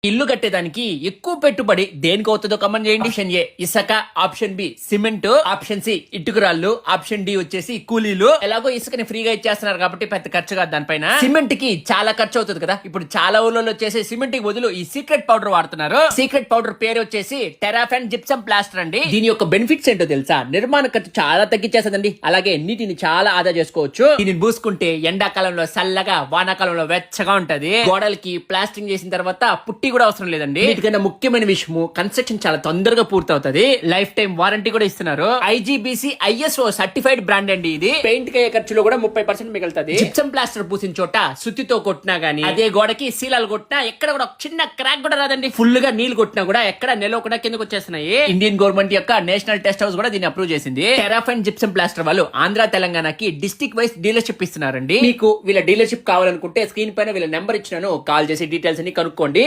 ఇల్లు కట్టేదానికి ఎక్కువ పెట్టుబడి దేనికి అవుతుందో కమెంట్ చేయండి. ఆప్షన్ ఏ ఇసుక, option B cement, option C ఇటుకరాళ్ళు, ఆప్షన్ డి వచ్చేసి కూలీలు. ఎలాగో ఇసుకని ఫ్రీగా ఇచ్చేస్తున్నారు కాబట్టి పెద్ద ఖర్చు కాదు దానిపైన. సిమెంట్ కి చాలా ఖర్చు అవుతుంది కదా. ఇప్పుడు చాలా ఊళ్ళలో వచ్చేసి సిమెంట్ కి బదులు ఈ సీక్రెట్ పౌడర్ వాడుతున్నారు. సీక్రెట్ పౌడర్ పేరు వచ్చేసి టెరాఫెన్ జిప్సం ప్లాస్టర్ అండి. దీని యొక్క బెనిఫిట్స్ ఏంటో తెలుసా? నిర్మాణ ఖర్చు చాలా తగ్గించేస్తుందండి. అలాగే నీటిని చాలా ఆదా చేసుకోవచ్చు. దీనిని పూసుకుంటే ఎండాకాలంలో చల్లగా, వానాకాలంలో వెచ్చగా ఉంటది. గోడలకి ప్లాస్టింగ్ చేసిన తర్వాత పుట్టి కూడా అవసరం లేదండి. వీటికన్నా ముఖ్యమైన విషయము కన్స్ట్రక్షన్ చాలా తొందరగా పూర్తవుతుంది. లైఫ్ టైం వారంటీ కూడా ఇస్తున్నారు. ఐజీబీసీ ISO సర్టిఫైడ్ బ్రాండ్ అండి ఇది. పెయింట్ అయ్యే ఖర్చులో కూడా 30% మిగులుతుంది. జిప్సం ప్లాస్టర్ పూసిన చోట సుత్తితో కొట్టినా గానీ, అదే గోడకి శీలాలు కొట్టినా ఎక్కడ కూడా చిన్న క్రాక్ కూడా రాదండి. ఫుల్ గా నీళ్లు కొట్టినా కూడా ఎక్కడ నిలవకుండా కిందకు వచ్చేస్తున్నాయి. ఇండియన్ గవర్నమెంట్ యొక్క నేషనల్ టెస్ట్ హౌస్ కూడా దీన్ని అప్రూవ్ చేసింది. టెరాఫెన్ జిప్సం ప్లాస్టర్ వాళ్ళు ఆంధ్ర, తెలంగాణకి డిస్ట్రిక్ట్ వైస్ డీలర్షిప్ ఇస్తున్నారండి. మీకు వీళ్ళ డీలర్షిప్ కావాలనుకుంటే స్క్రీన్ పైన వీళ్ళ నెంబర్ ఇచ్చినాను, కాల్ చేసి డీటెయిల్స్ అన్ని కనుక్కోండి.